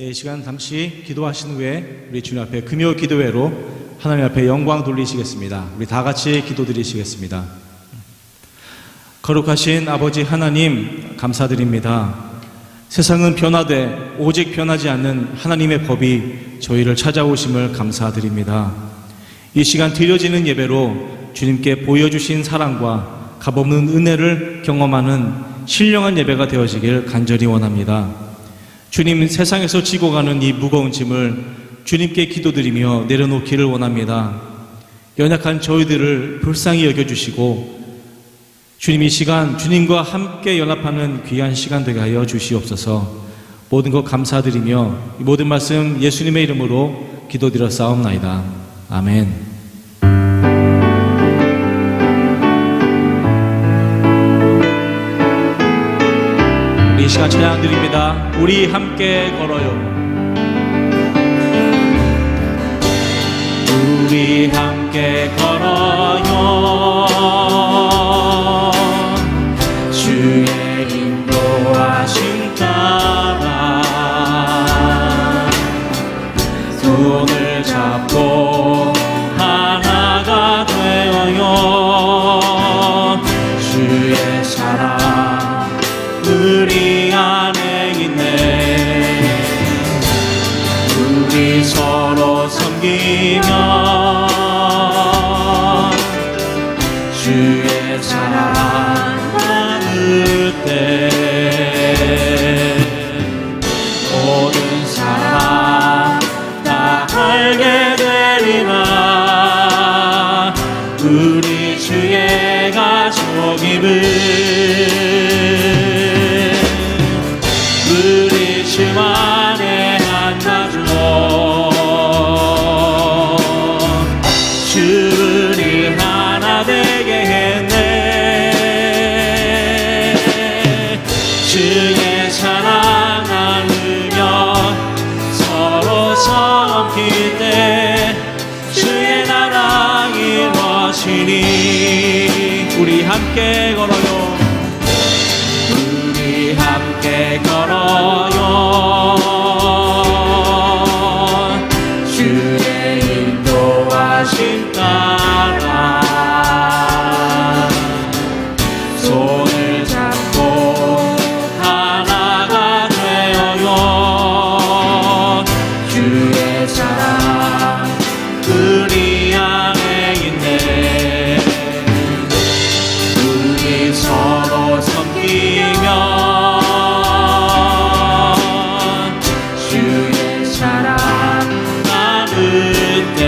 이 시간 잠시 기도하신 후에 우리 주님 앞에 금요 기도회로 하나님 앞에 영광 돌리시겠습니다. 우리 다 같이 기도드리시겠습니다. 거룩하신 아버지 하나님, 감사드립니다. 세상은 변화돼 오직 변하지 않는 하나님의 법이 저희를 찾아오심을 감사드립니다. 이 시간 드려지는 예배로 주님께 보여주신 사랑과 값없는 은혜를 경험하는 신령한 예배가 되어지길 간절히 원합니다. 주님, 세상에서 지고 가는 이 무거운 짐을 주님께 기도드리며 내려놓기를 원합니다. 연약한 저희들을 불쌍히 여겨주시고 주님, 이 시간 주님과 함께 연합하는 귀한 시간 되게 하여 주시옵소서. 모든 것 감사드리며 이 모든 말씀 예수님의 이름으로 기도드렸사옵나이다. 아멘. 이 시간 찬양 드립니다. 우리 함께 걸어요. 우리 함께 걸어요. 주의 인도하심 따라 손을 잡고 하나가 되어요. 주의 사랑 우리 안에 있네. 우리 서로 섬기며 주의 사랑 나눌 때 모든 사랑 다 알게 되리라. 우리 주의 가족임을 우리 주 안에 한 가족 주를 하나 되게 했네. 주의 사랑 나누며 서로 섬길 때 주의 나라 이루어지니. 우리 함께 걸어요. 우리 함께 걸어요. 주의 인도하심 따라 손을 잡고 하나가 되어요. 주의 사랑 우리 안에 있네. 우리 서로 섬기며 주의 사랑 나눌 때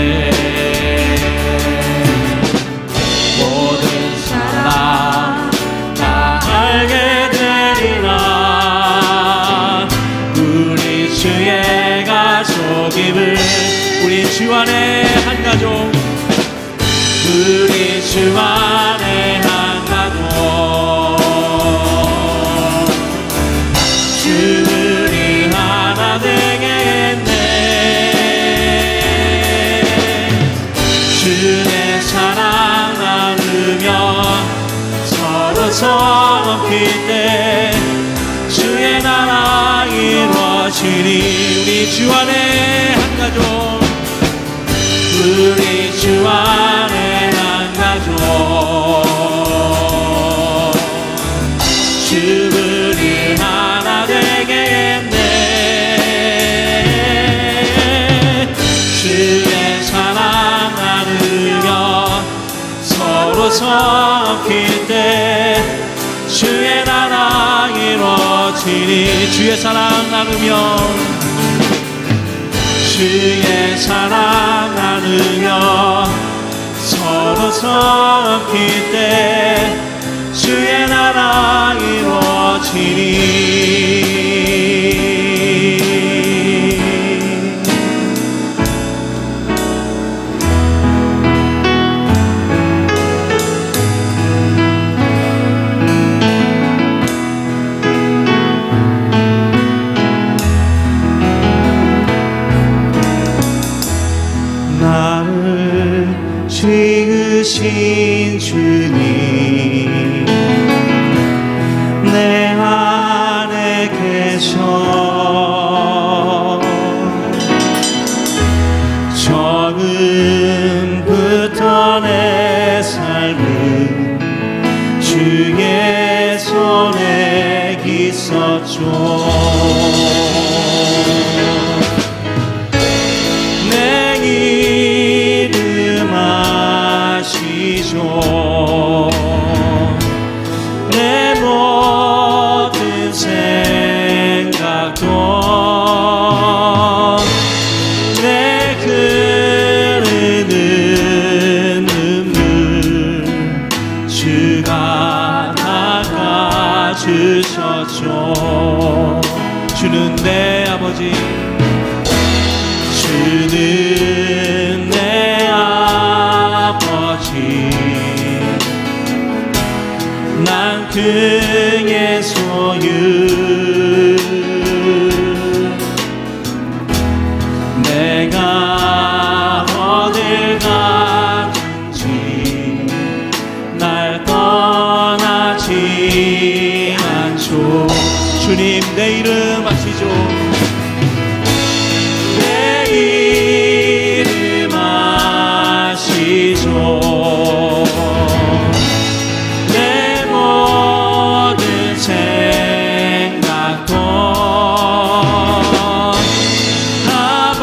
모든 사랑 다 알게 되리라. 우리 주의 가족임을 우리 주 안에 한 가족 우리 주 안에 한 가족 주들이 하나 되게 했네. 주의 사랑 나누며 서로 섬길 때 주의 나라 이루어지니. 우리 주 안에 한 가족 우리 주 안에 한 가족 주들이 하나 되게 했네. 주의 사랑 나누며 서로 섬길 때 주의 나라 이루어지니. 주의 사랑 나누며 주의 사랑 나누며 서로 섬길 때 주의 나라 이루어지니. 나를 지으신 주님 내 안에 계셔 주의 손에 있었죠. 내 이름 아시죠. 내 모든 생각도 내 흐르는 눈물 주가 닦아주셨죠. 주는 내 아버지, 주는 내 아버지, 난 그의 소유. 내가 어딜 가든지 날 떠나지 않죠. 주님 내 이름 아시죠. 내 이름 아시죠. 내 모든 생각도 다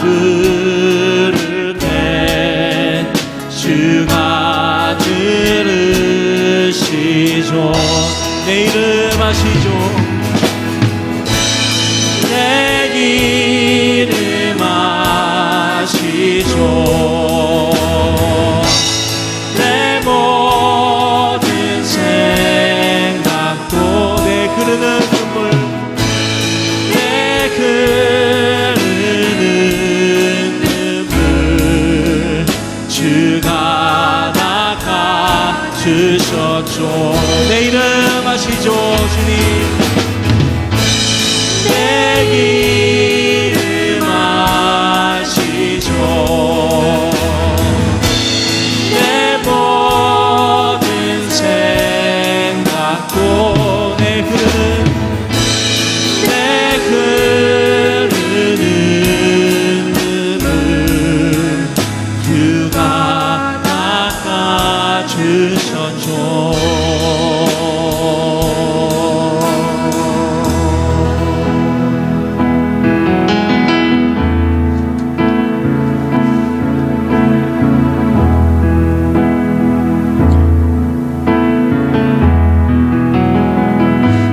바라부를 때 주가 들으시죠. 내 이름 아시죠. 내 이름 아시죠. 내 모든 생각도 내 흐르는 눈물 내 흐르는 눈물 주가 닦아주셨죠. 내 이름 아시죠. 주님 내 이름 아시죠. 내 모든 생각도 내 흐르는 눈물 주가 닦아주셨죠.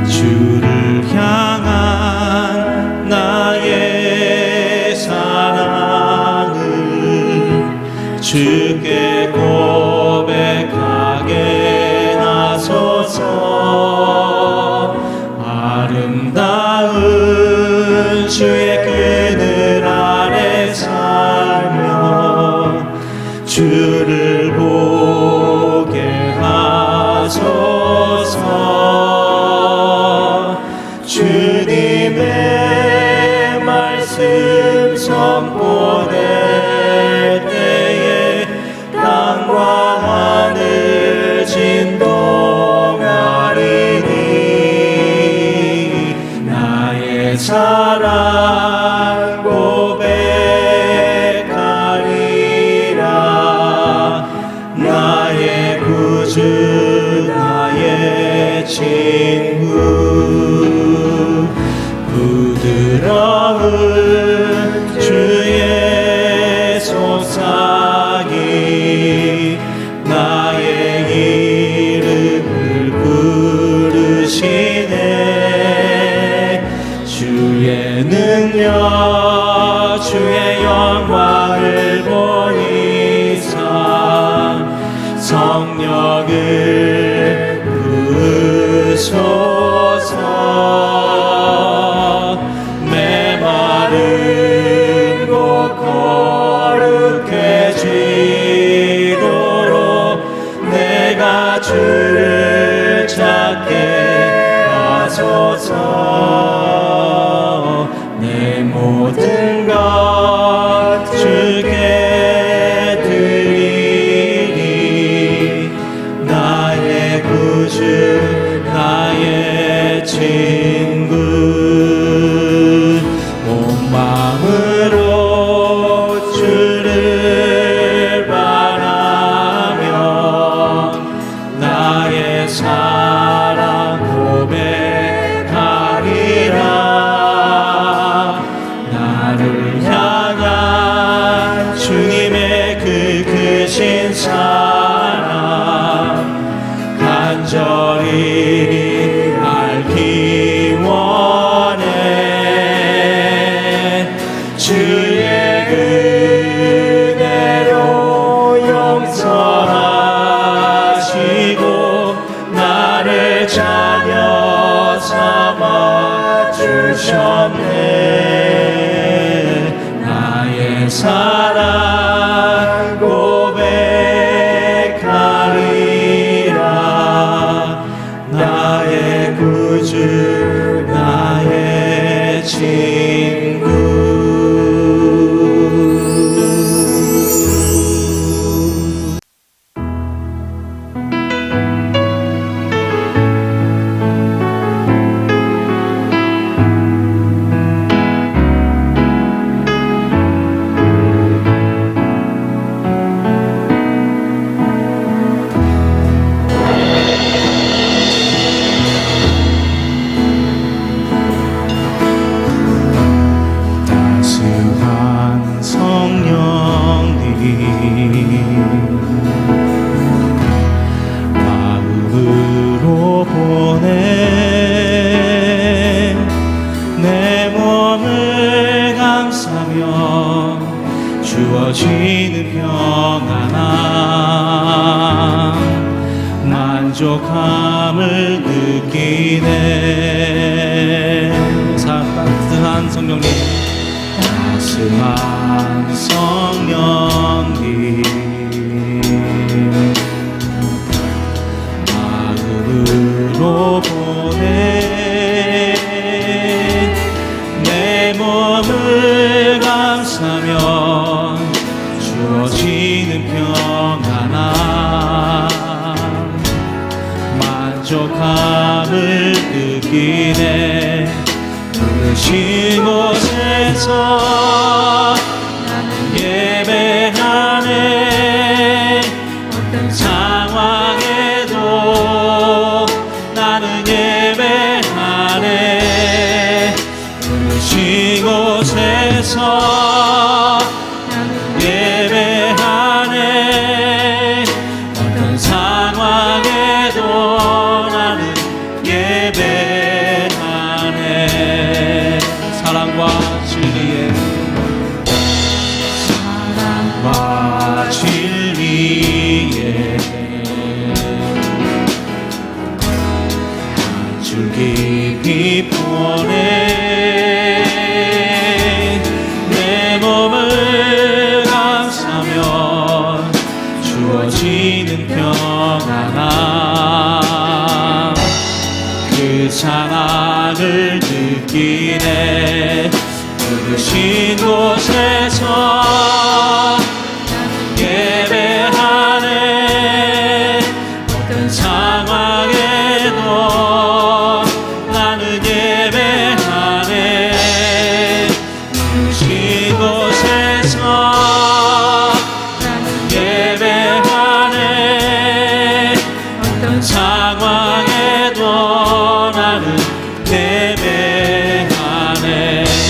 주를 향한 나의 사랑을 주께 고백하게 하소서. 아름다운 주의 그늘 아래 살며 주를 보게 하소서. 주님의 말씀 선포될 때에 땅과 하늘 진동하리니 나의 사랑 고백하리라. 나의 구주 나의 친구 부드러운 주의 속삭이 나의 이름을 부르시네. 주의 능력 주의 영광을 보이사 성령을 부으소서. 메마른 곳 거룩해지도록 내가 주를 찾게 하소서. 내 모든 것 주께 드리니 나의 구주 나의 친구 온 마음으로 주를 바라며 나의 사랑 고백하리라. 나를 향한 주님의 그 크신 사랑 간절히 알기 원해. 주의 은혜로 용서하시고 나를 자녀 삼아 주셨네. 나의 사랑 고백하리라. 나의 구주 나의 친구. 따스한 성령님 마음으로 보내. 내 몸을 감싸며 주어지는 평안함 만족함을 느끼네. 따스한 성령님 따스한 성령님 마음으로 보내. 내 몸을 감싸며 주어지는 평안함 만족함을 느끼네. 부르신 곳에서 나는 예배하네. 어떤 상황에도 나는 예배하네. 부르신 곳에서 나는 예배하네. 어떤 상황에도 나는 예배하네. 사랑과 진리에 사랑과 진리에 한 줄 깊이 보내. 내 몸을 감싸며 주어지는 평안함 그 사랑을 느끼네. 부르신 곳에서 예배하네. 어떤 상황에도 나는 예배하네. 부르신 곳에서 나는 예배하네. 어떤 상황에도 나는 예배하네.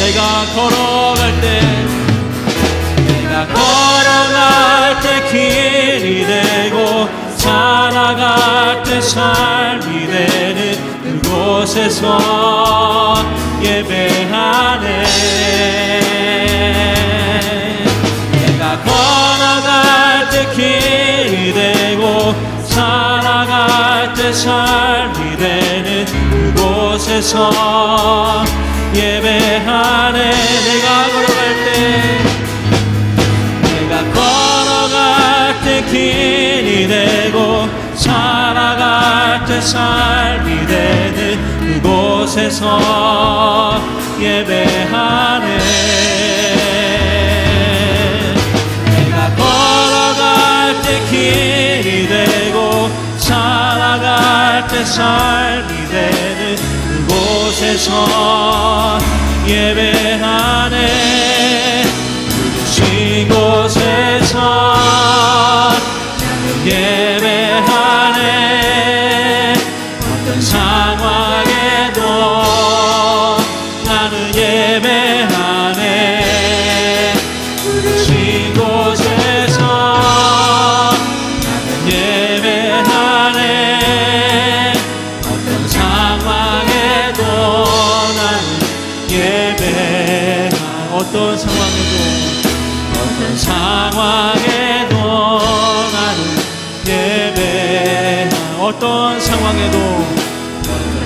내가 걸어갈 때 길이 되고 살아갈 때 삶이 되는 그곳에서 예배하네. 내가 걸어갈 때 길이 되고 살아갈 때 삶이 되는 그곳에서 예배하네. 내가 걸어갈 때 길이 되고 살아갈 때 삶이 되는 그곳에서 예배하네. 내가 걸어갈 때 길이 되고 살아갈 때 삶이 되는 그곳에서 예배하네. 부르신 곳에서 예배하네.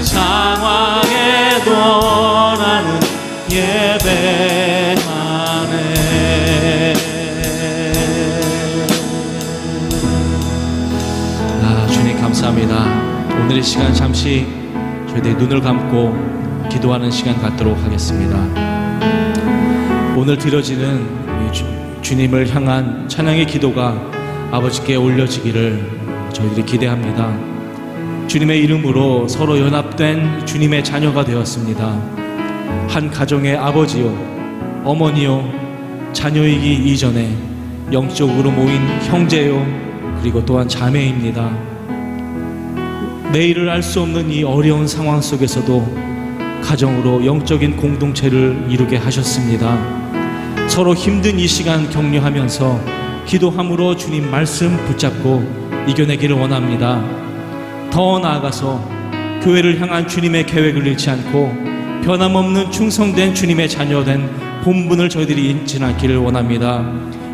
상황에도 나는 예배하네. 주님 감사합니다. 오늘 이 시간 잠시 저희들이 눈을 감고 기도하는 시간 갖도록 하겠습니다. 오늘 드려지는 주님을 향한 찬양의 기도가 아버지께 올려지기를 저희들이 기대합니다. 주님의 이름으로 서로 연합된 주님의 자녀가 되었습니다. 한 가정의 아버지요, 어머니요, 자녀이기 이전에 영적으로 모인 형제요, 그리고 또한 자매입니다. 내일을 알 수 없는 이 어려운 상황 속에서도 가정으로 영적인 공동체를 이루게 하셨습니다. 서로 힘든 이 시간 격려하면서 기도함으로 주님 말씀 붙잡고 이겨내기를 원합니다. 더 나아가서 교회를 향한 주님의 계획을 잃지 않고 변함없는 충성된 주님의 자녀된 본분을 저희들이 잊지 않기를 원합니다.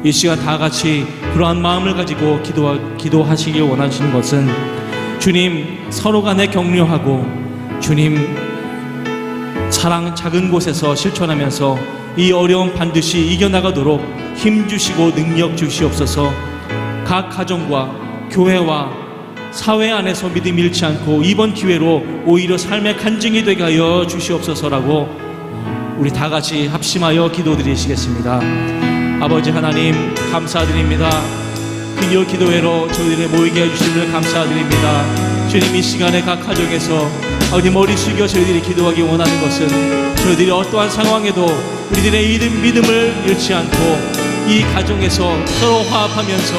이 시간 다 같이 그러한 마음을 가지고 기도하시길 원하시는 것은 주님 서로 간에 격려하고 주님 사랑 작은 곳에서 실천하면서 이 어려움 반드시 이겨나가도록 힘 주시고 능력 주시옵소서. 각 가정과 교회와 사회 안에서 믿음 잃지 않고 이번 기회로 오히려 삶의 간증이 되게 하여 주시옵소서라고 우리 다 같이 합심하여 기도드리시겠습니다. 아버지 하나님 감사드립니다. 그녀 기도회로 저희들의 모이게 해주심을 감사드립니다. 주님 이 시간에 각 가정에서 아버지 머리 숙여 저희들이 기도하기 원하는 것은 저희들이 어떠한 상황에도 우리들의 믿음을 잃지 않고 이 가정에서 서로 화합하면서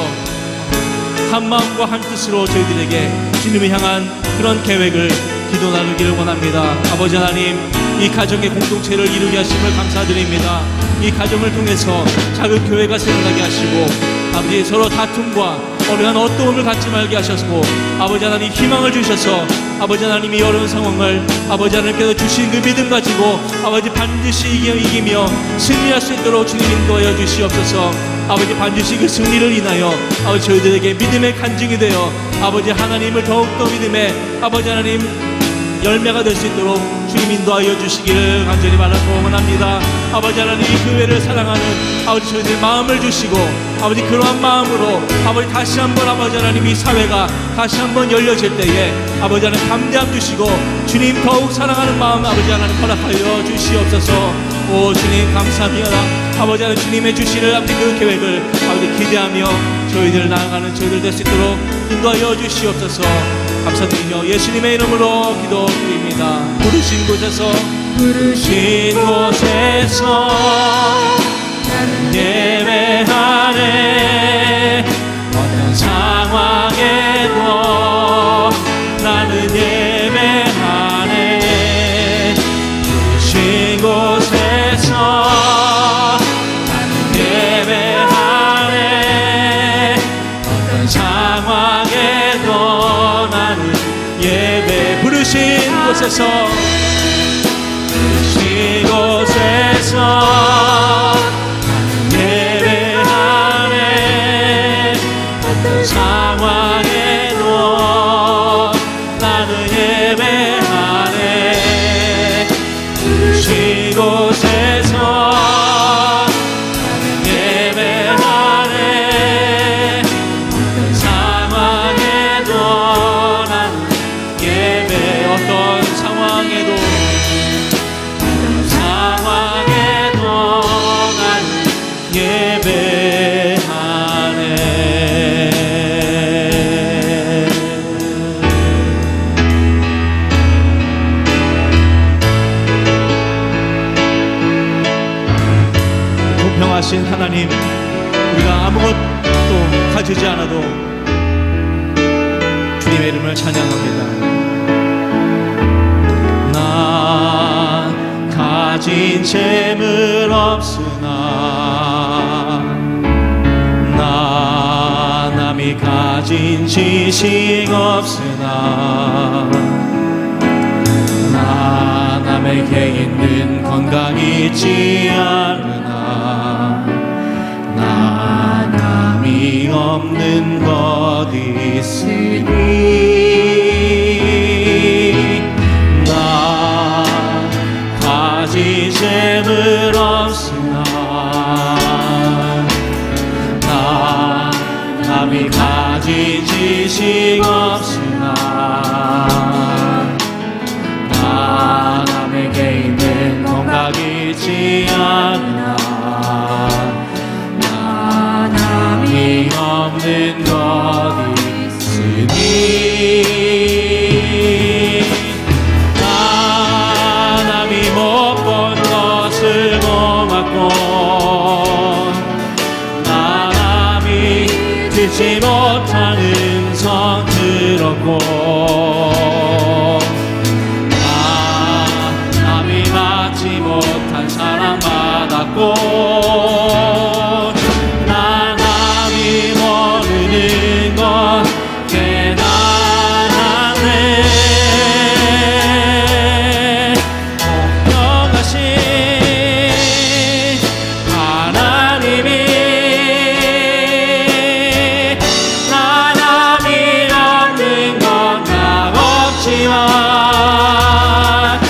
한 마음과 한 뜻으로 저희들에게 주님을 향한 그런 계획을 기도 나누기를 원합니다. 아버지 하나님 이 가정의 공동체를 이루게 하심을 감사드립니다. 이 가정을 통해서 작은 교회가 생겨나게 하시고 아버지 서로 다툼과 어려운 어려움을 갖지 말게 하셨고 아버지 하나님 희망을 주셔서 아버지 하나님이 어려운 상황을 아버지 하나님께서 주신 그 믿음 가지고 아버지 반드시 이기며 승리할 수 있도록 주님 인도하여 주시옵소서. 아버지 반드시 그 승리를 인하여 아버지 저희들에게 믿음의 간증이 되어 아버지 하나님을 더욱더 믿음의 아버지 하나님 열매가 될 수 있도록 주님 인도하여 주시기를 간절히 바라고 원합니다. 아버지 하나님 이 교회를 사랑하는 아버지 저희들 마음을 주시고 아버지 그러한 마음으로 아버지 다시 한번 아버지 하나님 이 사회가 다시 한번 열려질 때에 아버지 하나님 담대함 주시고 주님 더욱 사랑하는 마음 아버지 하나님 허락하여 주시옵소서. 오 주님 감사합니다. 아버지 하나님 주님의 주시는 아버지 그 계획을 아버지 기대하며 저희들 나아가는 저희들 될 수 있도록 인도하여 주시옵소서. 감사드리며 예수님의 이름으로 기도드립니다. 부르신 곳에서 나는 예배하네. 어떤 상황에도 나는 예배하네. 부르신 곳에서 나는 예배하네. 어떤 상황에도 나는 예배. 부르신 곳에서 나는 예배하네. 어떤 상황에도 나는 예배하네. 부르신 곳에서 나는 예배하네. 어떤 상황에도 나는 예배. 어떤 상황에도 공평하신 하나님, 우리가 아무것도 가지지 않아도 주님의 이름을 찬양합니다. 나 가진 재물 없으나 나 남이 가진 지식 없으나 나 남에게 있는 건강 있지 않으나 나 남이 없는 것 있으니 없지만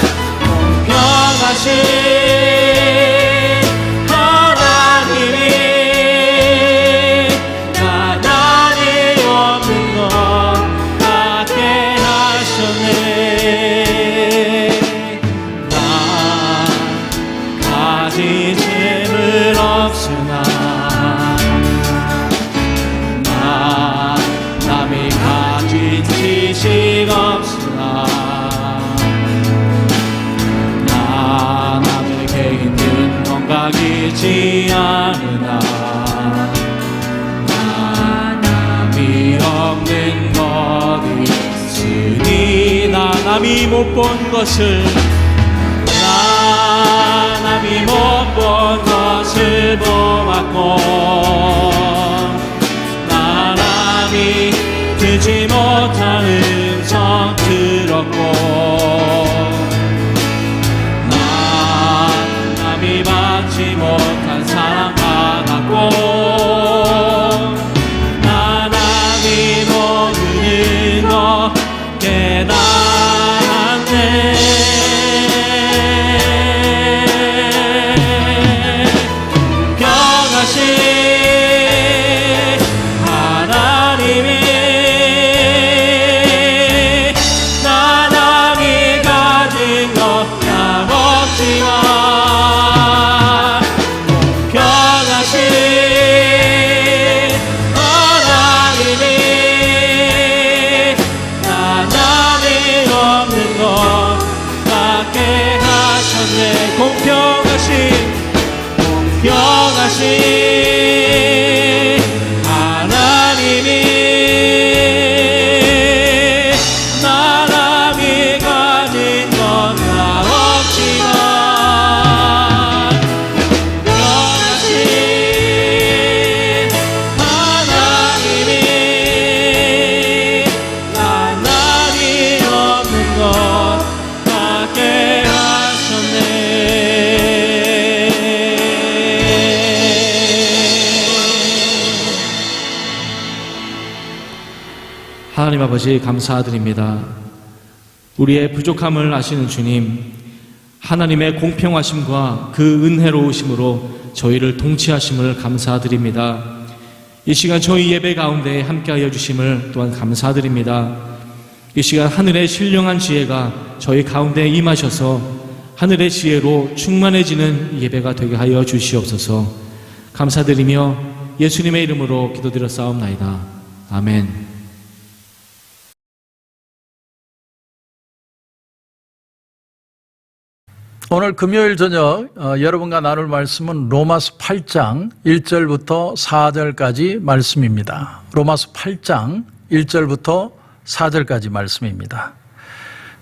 공평하신 지 않으나 남이 없는 것 있으니 나 남이 못 본 것을 남이 못 본 것을 보았고 나 남이 듣지 못한 음성 들었고 받지 못한 사랑 받았고 하나님이 모르는 것 깨달았네 평하신 하나님이 나남이 가진 것 다 없지만 공평하신 하나님이 나남이 가진 건 다 없지만 공평하신 하나님이 나남이 없는 것 같게 하셨네 하나님 아버지 감사드립니다. 우리의 부족함을 아시는 주님, 하나님의 공평하심과 그 은혜로우심으로 저희를 통치하심을 감사드립니다. 이 시간 저희 예배 가운데 함께하여 주심을 또한 감사드립니다. 이 시간 하늘의 신령한 지혜가 저희 가운데 임하셔서 하늘의 지혜로 충만해지는 예배가 되게 하여 주시옵소서. 감사드리며 예수님의 이름으로 기도드려 싸움나이다. 아멘. 오늘 금요일 저녁 여러분과 나눌 말씀은 로마서 8장 1절부터 4절까지 말씀입니다. 로마서 8장 1절부터 4절까지 말씀입니다.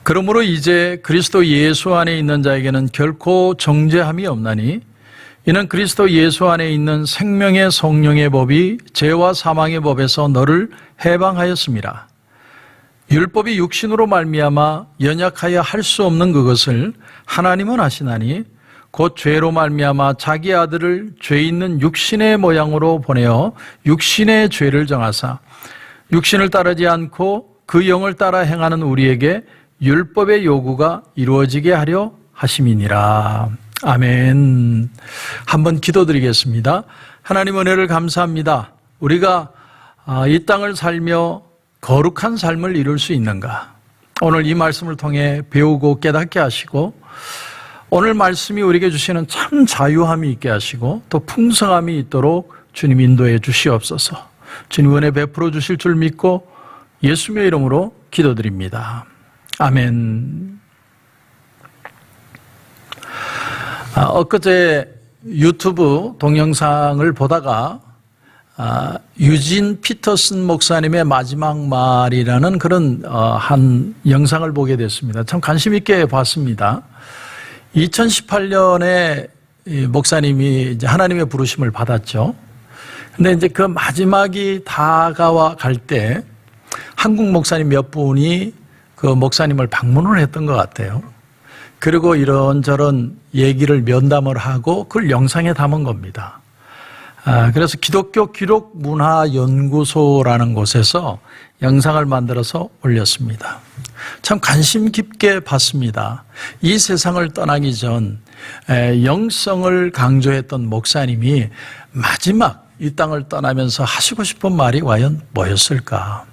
그러므로 이제 그리스도 예수 안에 있는 자에게는 결코 정죄함이 없나니 이는 그리스도 예수 안에 있는 생명의 성령의 법이 죄와 사망의 법에서 너를 해방하였습니다. 율법이 육신으로 말미암아 연약하여 할 수 없는 그것을 하나님은 하시나니 곧 죄로 말미암아 자기 아들을 죄 있는 육신의 모양으로 보내어 육신의 죄를 정하사 육신을 따르지 않고 그 영을 따라 행하는 우리에게 율법의 요구가 이루어지게 하려 하심이니라. 아멘. 한번 기도드리겠습니다. 하나님 은혜를 감사합니다. 우리가 이 땅을 살며 거룩한 삶을 이룰 수 있는가? 오늘 이 말씀을 통해 배우고 깨닫게 하시고 오늘 말씀이 우리에게 주시는 참 자유함이 있게 하시고 또 풍성함이 있도록 주님 인도해 주시옵소서. 주님 은혜 베풀어 주실 줄 믿고 예수님의 이름으로 기도드립니다. 아멘. 엊그제 유튜브 동영상을 보다가 유진 피터슨 목사님의 마지막 말이라는 그런 한 영상을 보게 됐습니다. 참 관심 있게 봤습니다. 2018년에 목사님이 이제 하나님의 부르심을 받았죠. 근데 이제 그 마지막이 다가와 갈 때 한국 목사님 몇 분이 그 목사님을 방문을 했던 것 같아요. 그리고 이런저런 얘기를 면담을 하고 그걸 영상에 담은 겁니다. 그래서 기독교 기록문화연구소라는 곳에서 영상을 만들어서 올렸습니다. 참 관심 깊게 봤습니다. 이 세상을 떠나기 전 영성을 강조했던 목사님이 마지막 이 땅을 떠나면서 하시고 싶은 말이 과연 뭐였을까?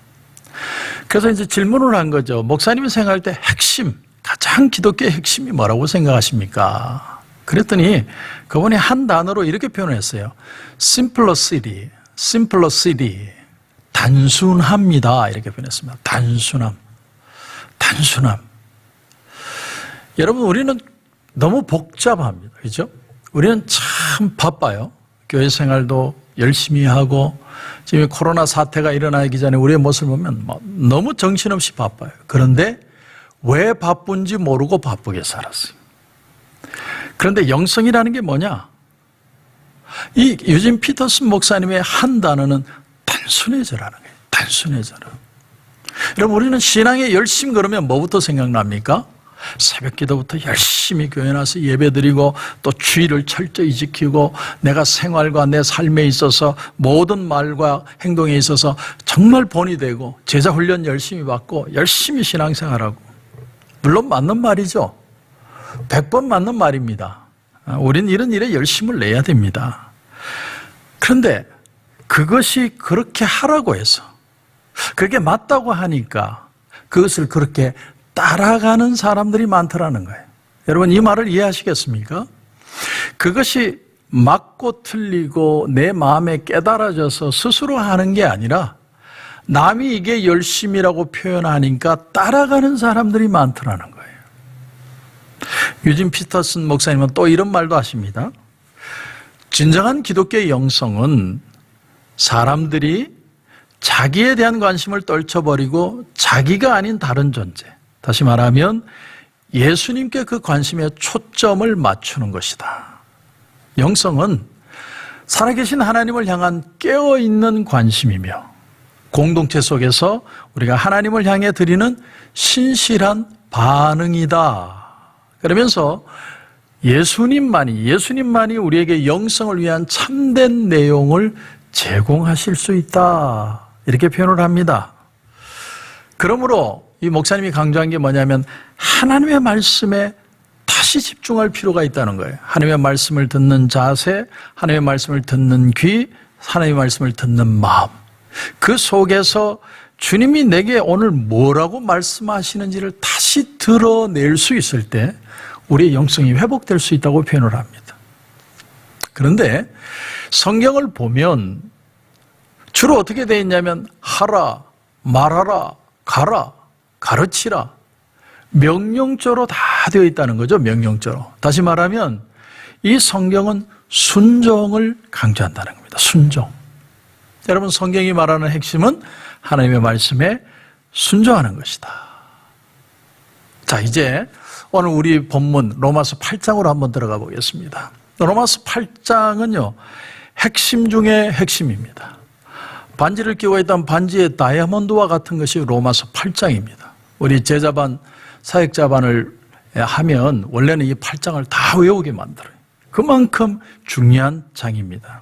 그래서 이제 질문을 한 거죠. 목사님이 생각할 때 핵심, 가장 기독교의 핵심이 뭐라고 생각하십니까? 그랬더니 그분이 한 단어로 이렇게 표현했어요. simplicity, simplicity. 단순합니다. 이렇게 표현했습니다. 단순함. 여러분, 우리는 너무 복잡합니다. 그죠? 우리는 참 바빠요. 교회 생활도 열심히 하고, 지금 코로나 사태가 일어나기 전에 우리의 모습을 보면 너무 정신없이 바빠요. 그런데 왜 바쁜지 모르고 바쁘게 살았어요. 그런데 영성이라는 게 뭐냐? 이 유진 피터슨 목사님의 한 단어는 단순해져라는 거예요. 단순해져라. 여러분, 우리는 신앙에 열심히 그러면 뭐부터 생각납니까? 새벽 기도부터 열심히 교회 나서 예배드리고 또 주의를 철저히 지키고 내가 생활과 내 삶에 있어서 모든 말과 행동에 있어서 정말 본이 되고 제자 훈련 열심히 받고 열심히 신앙생활하고, 물론 맞는 말이죠. 100번 맞는 말입니다. 우린 이런 일에 열심을 내야 됩니다. 그런데 그것이 그렇게 하라고 해서, 그게 맞다고 하니까 그것을 그렇게 따라가는 사람들이 많더라는 거예요. 여러분, 이 말을 이해하시겠습니까? 그것이 맞고 틀리고 내 마음에 깨달아져서 스스로 하는 게 아니라 남이 이게 열심이라고 표현하니까 따라가는 사람들이 많더라는 거예요. 유진 피터슨 목사님은 또 이런 말도 하십니다. 진정한 기독교의 영성은 사람들이 자기에 대한 관심을 떨쳐버리고 자기가 아닌 다른 존재, 다시 말하면 예수님께 그 관심에 초점을 맞추는 것이다. 영성은 살아계신 하나님을 향한 깨어있는 관심이며 공동체 속에서 우리가 하나님을 향해 드리는 신실한 반응이다. 그러면서 예수님만이 우리에게 영성을 위한 참된 내용을 제공하실 수 있다. 이렇게 표현을 합니다. 그러므로 이 목사님이 강조한 게 뭐냐면 하나님의 말씀에 다시 집중할 필요가 있다는 거예요. 하나님의 말씀을 듣는 자세, 하나님의 말씀을 듣는 귀, 하나님의 말씀을 듣는 마음. 그 속에서 주님이 내게 오늘 뭐라고 말씀하시는지를 다시 드러낼 수 있을 때 우리의 영성이 회복될 수 있다고 표현을 합니다. 그런데 성경을 보면 주로 어떻게 되어 있냐면 하라, 말하라, 가라, 가르치라, 명령조로 다 되어 있다는 거죠. 명령조로. 다시 말하면 이 성경은 순종을 강조한다는 겁니다. 순종. 여러분, 성경이 말하는 핵심은 하나님의 말씀에 순종하는 것이다. 자, 이제 오늘 우리 본문 로마서 8장으로 한번 들어가 보겠습니다. 로마서 8장은요, 핵심 중에 핵심입니다. 반지를 끼고 있던 반지의 다이아몬드와 같은 것이 로마서 8장입니다. 우리 제자반, 사역자반을 하면 원래는 이 8장을 다 외우게 만들어요. 그만큼 중요한 장입니다.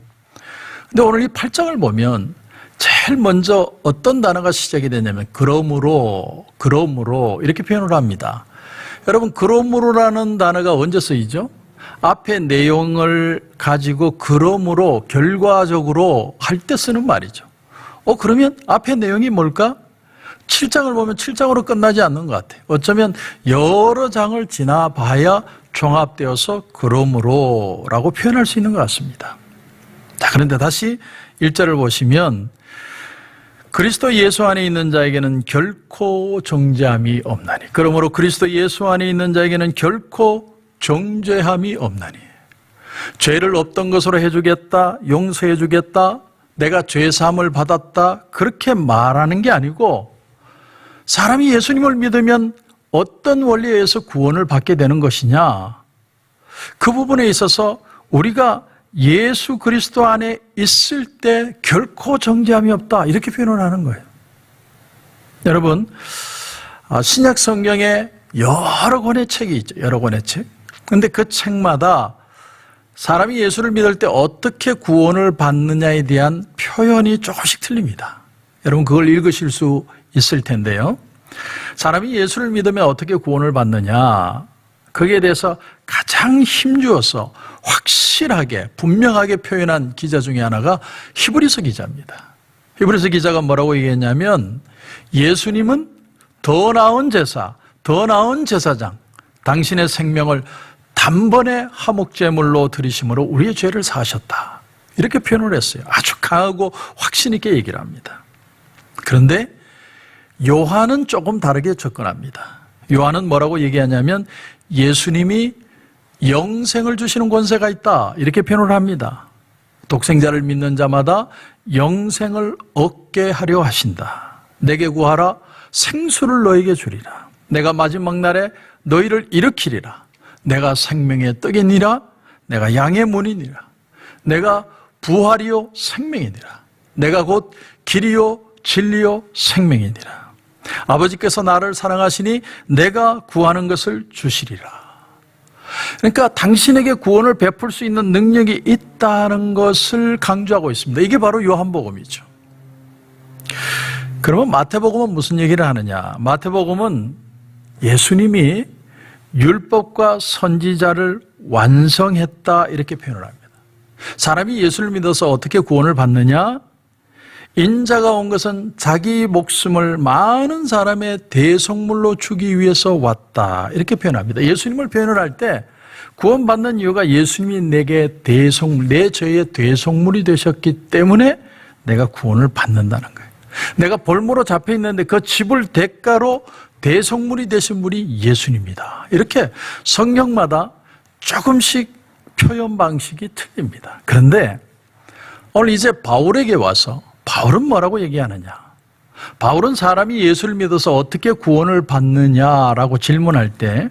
근데 오늘 이 8장을 보면 제일 먼저 어떤 단어가 시작이 되냐면 그러므로 이렇게 표현을 합니다. 여러분, 그러므로라는 단어가 언제 쓰이죠? 앞에 내용을 가지고 그러므로 결과적으로 할 때 쓰는 말이죠. 그러면 앞에 내용이 뭘까? 7장을 보면 7장으로 끝나지 않는 것 같아요. 어쩌면 여러 장을 지나봐야 종합되어서 그러므로라고 표현할 수 있는 것 같습니다. 자, 그런데 다시 1절을 보시면 그리스도 예수 안에 있는 자에게는 결코 정죄함이 없나니. 그러므로 그리스도 예수 안에 있는 자에게는 결코 정죄함이 없나니. 죄를 없던 것으로 해주겠다, 용서해주겠다, 내가 죄사함을 받았다, 그렇게 말하는 게 아니고 사람이 예수님을 믿으면 어떤 원리에 의해서 구원을 받게 되는 것이냐, 그 부분에 있어서 우리가 예수 그리스도 안에 있을 때 결코 정죄함이 없다, 이렇게 표현을 하는 거예요. 여러분, 신약 성경에 여러 권의 책이 있죠. 여러 권의 책. 근데 그 책마다 사람이 예수를 믿을 때 어떻게 구원을 받느냐에 대한 표현이 조금씩 틀립니다. 여러분, 그걸 읽으실 수 있을 텐데요. 사람이 예수를 믿으면 어떻게 구원을 받느냐? 거기에 대해서 가장 힘주어서 확실하게 분명하게 표현한 기자 중에 하나가 히브리서 기자입니다. 히브리서 기자가 뭐라고 얘기했냐면 예수님은 더 나은 제사, 더 나은 제사장, 당신의 생명을 단번에 화목제물로 드리심으로 우리의 죄를 사하셨다. 이렇게 표현을 했어요. 아주 강하고 확신 있게 얘기를 합니다. 그런데 요한은 조금 다르게 접근합니다. 요한은 뭐라고 얘기하냐면 예수님이 영생을 주시는 권세가 있다. 이렇게 표현을 합니다. 독생자를 믿는 자마다 영생을 얻게 하려 하신다. 내게 구하라. 생수를 너에게 주리라. 내가 마지막 날에 너희를 일으키리라. 내가 생명의 떡이니라. 내가 양의 문이니라. 내가 부활이요 생명이니라. 내가 곧 길이요 진리요 생명이니라. 아버지께서 나를 사랑하시니 내가 구하는 것을 주시리라. 그러니까 당신에게 구원을 베풀 수 있는 능력이 있다는 것을 강조하고 있습니다. 이게 바로 요한복음이죠. 그러면 마태복음은 무슨 얘기를 하느냐? 마태복음은 예수님이 율법과 선지자를 완성했다 이렇게 표현을 합니다. 사람이 예수를 믿어서 어떻게 구원을 받느냐? 인자가 온 것은 자기 목숨을 많은 사람의 대속물로 주기 위해서 왔다 이렇게 표현합니다. 예수님을 표현을 할 때 구원받는 이유가 예수님이 내게 대속물, 내 죄의 대속물이 되셨기 때문에 내가 구원을 받는다는 거예요. 내가 벌모로 잡혀 있는데 그 지불 대가로 대속물이 되신 분이 예수님이다. 이렇게 성경마다 조금씩 표현 방식이 틀립니다. 그런데 오늘 이제 바울에게 와서 바울은 뭐라고 얘기하느냐? 바울은 사람이 예수를 믿어서 어떻게 구원을 받느냐라고 질문할 때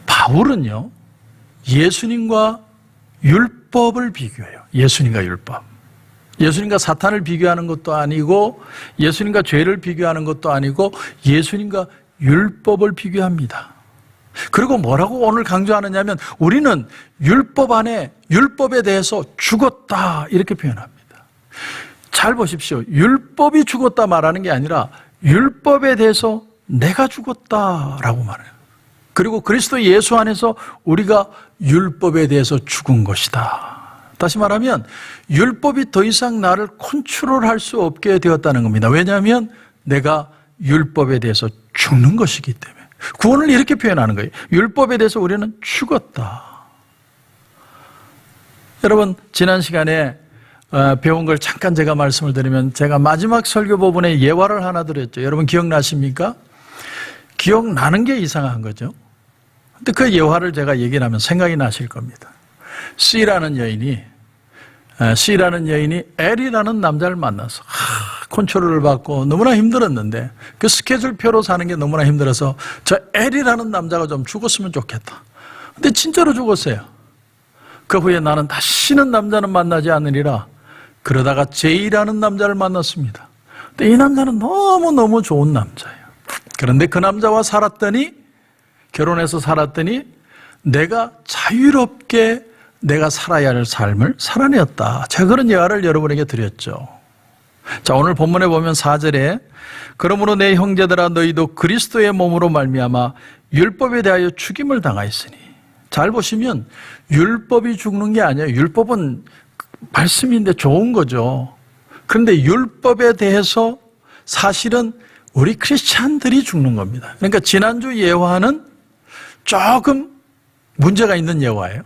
바울은요, 예수님과 율법을 비교해요. 예수님과 율법. 예수님과 사탄을 비교하는 것도 아니고 예수님과 죄를 비교하는 것도 아니고 예수님과 율법을 비교합니다. 그리고 뭐라고 오늘 강조하느냐면 우리는 율법 안에 율법에 대해서 죽었다 이렇게 표현합니다. 잘 보십시오. 율법이 죽었다 말하는 게 아니라 율법에 대해서 내가 죽었다라고 말해요. 그리고 그리스도 예수 안에서 우리가 율법에 대해서 죽은 것이다. 다시 말하면 율법이 더 이상 나를 컨트롤할 수 없게 되었다는 겁니다. 왜냐하면 내가 율법에 대해서 죽는 것이기 때문에. 구원을 이렇게 표현하는 거예요. 율법에 대해서 우리는 죽었다. 여러분 지난 시간에 배운 걸 잠깐 제가 말씀을 드리면 제가 마지막 설교 부분에 예화를 하나 드렸죠. 여러분 기억나십니까? 기억나는 게 이상한 거죠. 근데 그 예화를 제가 얘기를 하면 생각이 나실 겁니다. C라는 여인이 L이라는 남자를 만나서 컨트롤을 받고 너무나 힘들었는데 그 스케줄표로 사는 게 너무나 힘들어서 저 L이라는 남자가 좀 죽었으면 좋겠다. 근데 진짜로 죽었어요. 그 후에 나는 다시는 남자는 만나지 않으리라. 그러다가 J라는 남자를 만났습니다. 근데 이 남자는 너무너무 좋은 남자예요. 그런데 그 남자와 결혼해서 살았더니 내가 자유롭게 내가 살아야 할 삶을 살아내었다. 제가 그런 예화를 여러분에게 드렸죠. 자, 오늘 본문에 보면 4절에 그러므로 내 형제들아 너희도 그리스도의 몸으로 말미암아 율법에 대하여 죽임을 당하였으니. 잘 보시면 율법이 죽는 게 아니에요. 율법은 말씀인데 좋은 거죠. 그런데 율법에 대해서 사실은 우리 크리스찬들이 죽는 겁니다. 그러니까 지난주 예화는 조금 문제가 있는 예화예요.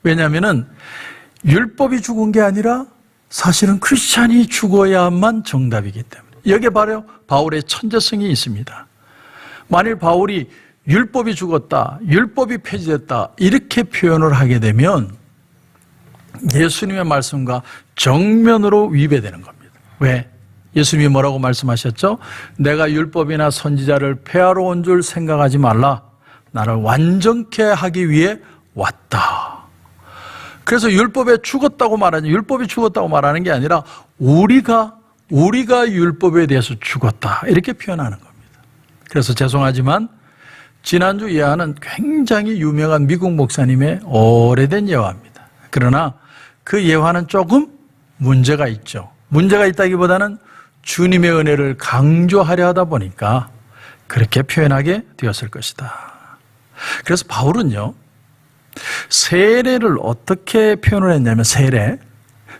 왜냐하면 율법이 죽은 게 아니라 사실은 크리스찬이 죽어야만 정답이기 때문에. 여기에 바로 바울의 천재성이 있습니다. 만일 바울이 율법이 죽었다, 율법이 폐지됐다 이렇게 표현을 하게 되면 예수님의 말씀과 정면으로 위배되는 겁니다. 왜? 예수님이 뭐라고 말씀하셨죠? 내가 율법이나 선지자를 폐하러 온 줄 생각하지 말라. 나를 완전케 하기 위해 왔다. 그래서 율법이 죽었다고 말하는 게 아니라 우리가 율법에 대해서 죽었다 이렇게 표현하는 겁니다. 그래서 죄송하지만 지난주 예화는 굉장히 유명한 미국 목사님의 오래된 예화입니다. 그러나 그 예화는 조금 문제가 있죠. 문제가 있다기보다는 주님의 은혜를 강조하려 하다 보니까 그렇게 표현하게 되었을 것이다. 그래서 바울은요, 세례를 어떻게 표현을 했냐면,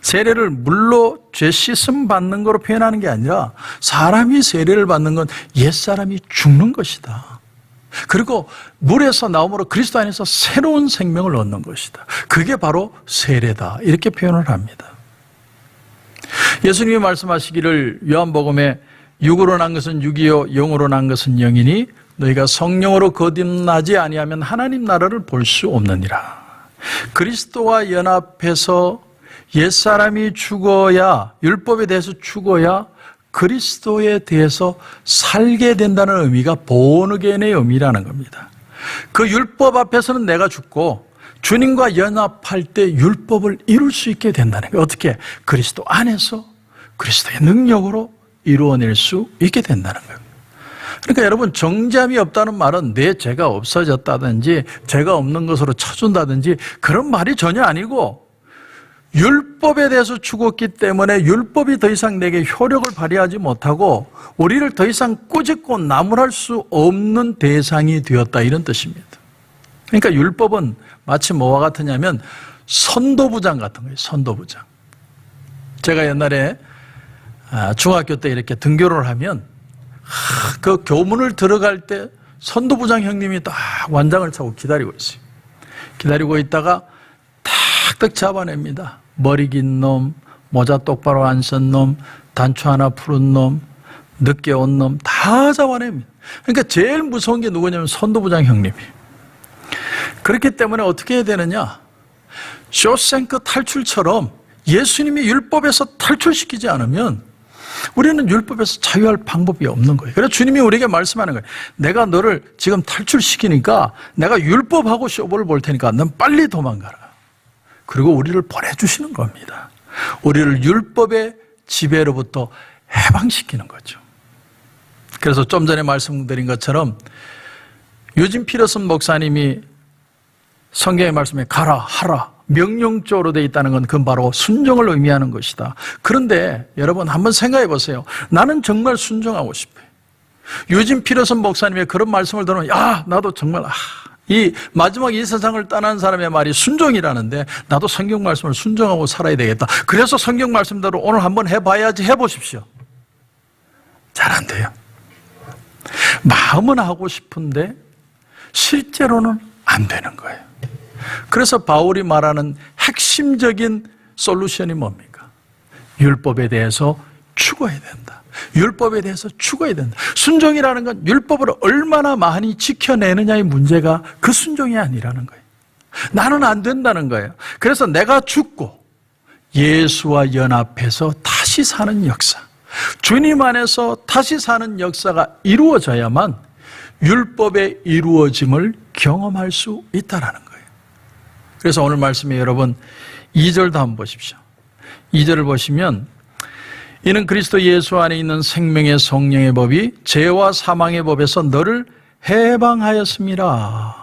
세례를 물로 죄 씻음 받는 거로 표현하는 게 아니라, 사람이 세례를 받는 건 옛사람이 죽는 것이다. 그리고 물에서 나옴으로 그리스도 안에서 새로운 생명을 얻는 것이다. 그게 바로 세례다. 이렇게 표현을 합니다. 예수님이 말씀하시기를 요한복음에 육으로 난 것은 육이요 영으로 난 것은 영이니 너희가 성령으로 거듭나지 아니하면 하나님 나라를 볼 수 없느니라. 그리스도와 연합해서 옛사람이 죽어야, 율법에 대해서 죽어야 그리스도에 대해서 살게 된다는 의미가 본어게인의 의미라는 겁니다. 그 율법 앞에서는 내가 죽고 주님과 연합할 때 율법을 이룰 수 있게 된다는 거예요. 어떻게? 그리스도 안에서 그리스도의 능력으로 이루어낼 수 있게 된다는 거예요. 그러니까 여러분, 정죄함이 없다는 말은 내 죄가 없어졌다든지 죄가 없는 것으로 쳐준다든지 그런 말이 전혀 아니고, 율법에 대해서 죽었기 때문에 율법이 더 이상 내게 효력을 발휘하지 못하고 우리를 더 이상 꾸짖고 나무랄 수 없는 대상이 되었다, 이런 뜻입니다. 그러니까 율법은 마치 뭐와 같으냐면 선도부장 같은 거예요. 선도부장. 제가 옛날에 중학교 때 이렇게 등교를 하면 그 교문을 들어갈 때 선도부장 형님이 딱 완장을 차고 기다리고 있어요. 기다리고 있다가 탁탁 잡아냅니다. 머리 긴 놈, 모자 똑바로 안 쓴 놈, 단추 하나 푸른 놈, 늦게 온 놈 다 잡아냅니다. 그러니까 제일 무서운 게 누구냐면 선도부장 형님이. 그렇기 때문에 어떻게 해야 되느냐? 쇼생크 탈출처럼 예수님이 율법에서 탈출시키지 않으면 우리는 율법에서 자유할 방법이 없는 거예요. 그래서 주님이 우리에게 말씀하는 거예요. 내가 너를 지금 탈출시키니까 내가 율법하고 쇼부를 볼 테니까 넌 빨리 도망가라. 그리고 우리를 보내주시는 겁니다. 우리를 율법의 지배로부터 해방시키는 거죠. 그래서 좀 전에 말씀드린 것처럼 유진 피터슨 목사님이 성경의 말씀에 가라, 하라, 명령조로 되어 있다는 건 그건 바로 순종을 의미하는 것이다. 그런데 여러분 한번 생각해 보세요. 나는 정말 순종하고 싶어요. 유진 피터슨 목사님의 그런 말씀을 들으면 야, 나도 정말 이 마지막 이 세상을 떠난 사람의 말이 순종이라는데 나도 성경 말씀을 순종하고 살아야 되겠다. 그래서 성경 말씀대로 오늘 한번 해봐야지. 해보십시오. 잘 안 돼요. 마음은 하고 싶은데 실제로는 안 되는 거예요. 그래서 바울이 말하는 핵심적인 솔루션이 뭡니까? 율법에 대해서 죽어야 된다. 율법에 대해서 죽어야 된다. 순종이라는 건 율법을 얼마나 많이 지켜내느냐의 문제가 그 순종이 아니라는 거예요. 나는 안 된다는 거예요. 그래서 내가 죽고 예수와 연합해서 다시 사는 역사, 주님 안에서 다시 사는 역사가 이루어져야만 율법의 이루어짐을 경험할 수 있다는 거예요. 그래서 오늘 말씀에 여러분 2절도 한번 보십시오. 2절을 보시면 이는 그리스도 예수 안에 있는 생명의 성령의 법이 죄와 사망의 법에서 너를 해방하였습니다.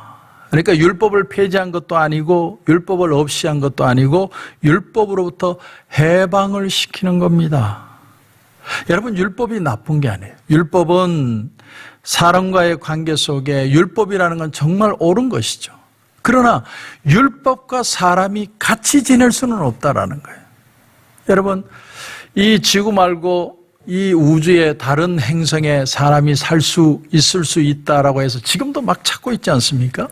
그러니까 율법을 폐지한 것도 아니고 율법을 없이 한 것도 아니고 율법으로부터 해방을 시키는 겁니다. 여러분, 율법이 나쁜 게 아니에요. 율법은 사람과의 관계 속에 율법이라는 건 정말 옳은 것이죠. 그러나 율법과 사람이 같이 지낼 수는 없다라는 거예요. 여러분, 이 지구 말고 이 우주의 다른 행성에 사람이 살 수 있을 수 있다라고 해서 지금도 막 찾고 있지 않습니까?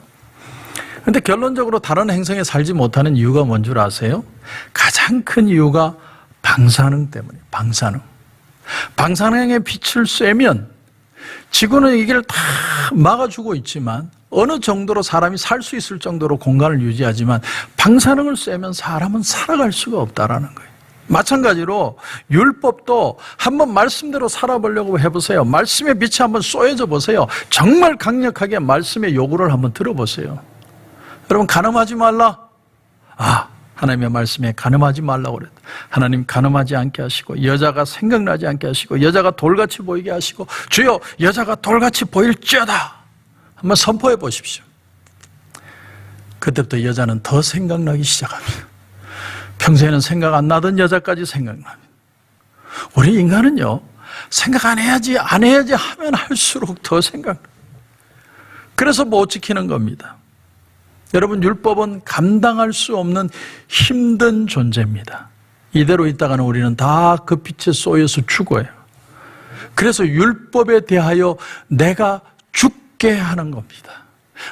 그런데 결론적으로 다른 행성에 살지 못하는 이유가 뭔 줄 아세요? 가장 큰 이유가 방사능 때문이에요. 방사능. 방사능의 빛을 쐬면 지구는 이걸 다 막아주고 있지만 어느 정도로 사람이 살 수 있을 정도로 공간을 유지하지만 방사능을 쐬면 사람은 살아갈 수가 없다라는 거예요. 마찬가지로 율법도 한번 말씀대로 살아보려고 해보세요. 말씀의 빛이 한번 쏘여져 보세요. 정말 강력하게 말씀의 요구를 한번 들어보세요. 여러분, 간음하지 말라. 하나님의 말씀에 간음하지 말라고 그랬다. 하나님 간음하지 않게 하시고 여자가 생각나지 않게 하시고 여자가 돌같이 보이게 하시고 주여 여자가 돌같이 보일지어다. 한번 선포해 보십시오. 그때부터 여자는 더 생각나기 시작합니다. 평소에는 생각 안 나던 여자까지 생각납니다. 우리 인간은요, 생각 안 해야지 하면 할수록 더 생각. 그래서 못 지키는 겁니다. 여러분, 율법은 감당할 수 없는 힘든 존재입니다. 이대로 있다가는 우리는 다 그 빛에 쏘여서 죽어요. 그래서 율법에 대하여 내가 죽게 하는 겁니다.